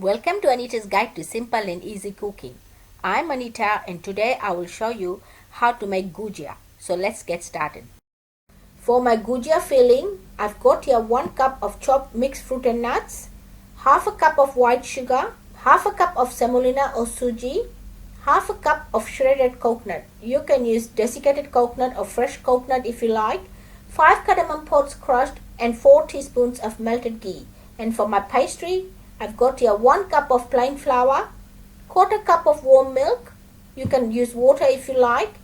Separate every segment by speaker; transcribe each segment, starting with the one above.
Speaker 1: Welcome to Anita's Guide to Simple and Easy Cooking. I'm Anita and today I will show you how to make Gujiya. So let's get started. For my Gujiya filling, I've got here 1 cup of chopped mixed fruit and nuts, half a cup of white sugar, half a cup of semolina or Sooji, half a cup of shredded coconut. You can use desiccated coconut or fresh coconut if you like, 5 cardamom pods crushed and 4 teaspoons of melted ghee. And for my pastry, I've got here 1 cup of plain flour, quarter cup of warm milk, you can use water if you like,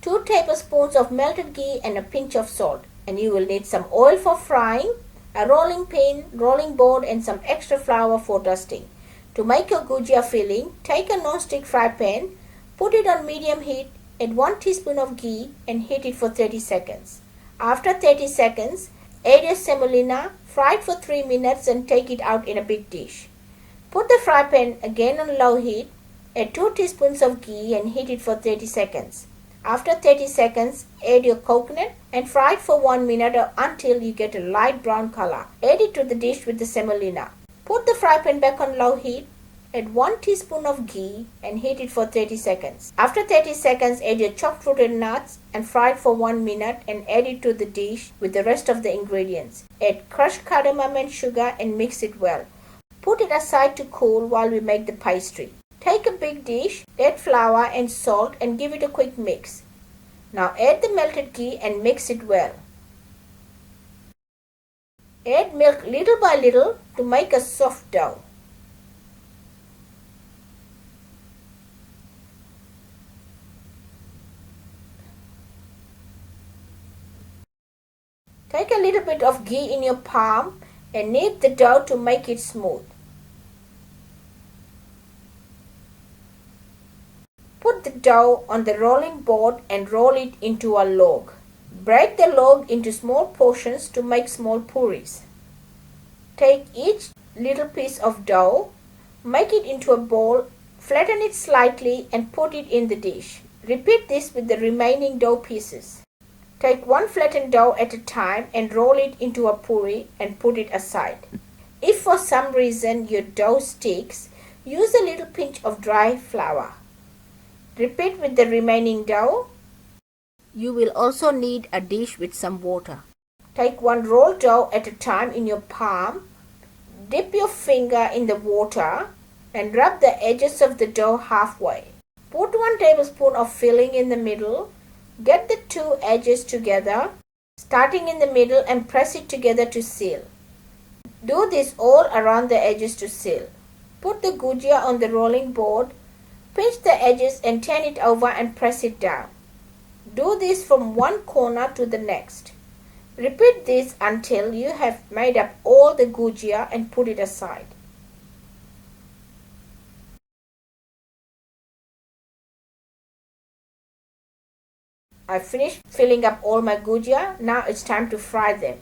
Speaker 1: 2 tablespoons of melted ghee and a pinch of salt. And you will need some oil for frying, a rolling pin, rolling board and some extra flour for dusting. To make your Gujiya filling, take a non-stick fry pan, put it on medium heat, add 1 teaspoon of ghee and heat it for 30 seconds. After 30 seconds, add your semolina, fry it for 3 minutes and take it out in a big dish. Put the fry pan again on low heat, add 2 teaspoons of ghee and heat it for 30 seconds. After 30 seconds, add your coconut and fry it for 1 minute or until you get a light brown color. Add it to the dish with the semolina. Put the fry pan back on low heat, add 1 teaspoon of ghee and heat it for 30 seconds. After 30 seconds, add your chopped fruit and nuts and fry it for 1 minute and add it to the dish with the rest of the ingredients. Add crushed cardamom and sugar and mix it well. Put it aside to cool while we make the pastry. Take a big dish, add flour and salt and give it a quick mix. Now add the melted ghee and mix it well. Add milk little by little to make a soft dough. Take a little bit of ghee in your palm and knead the dough to make it smooth. Put the dough on the rolling board and roll it into a log. Break the log into small portions to make small puris. Take each little piece of dough, make it into a ball, flatten it slightly and put it in the dish. Repeat this with the remaining dough pieces. Take one flattened dough at a time and roll it into a puri and put it aside. If for some reason your dough sticks, use a little pinch of dry flour. Repeat with the remaining dough. You will also need a dish with some water. Take one rolled dough at a time in your palm. Dip your finger in the water and rub the edges of the dough halfway. Put 1 tablespoon of filling in the middle. Get the 2 edges together, starting in the middle and press it together to seal. Do this all around the edges to seal. Put the Gujiya on the rolling board, pinch the edges and turn it over and press it down. Do this from one corner to the next. Repeat this until you have made up all the Gujiya and put it aside. I finished filling up all my Gujiya. Now it's time to fry them.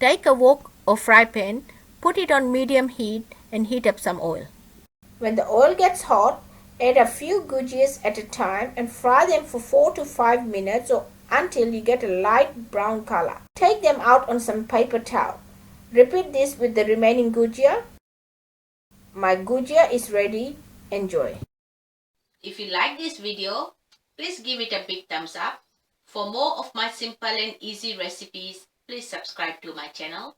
Speaker 1: Take a wok or fry pan, put it on medium heat and heat up some oil. When the oil gets hot, add a few Gujiyas at a time and fry them for 4 to 5 minutes or until you get a light brown color. Take them out on some paper towel. Repeat this with the remaining Gujiya. My Gujiya is ready. Enjoy. If you like this video, please give it a big thumbs up. For more of my simple and easy recipes, please subscribe to my channel.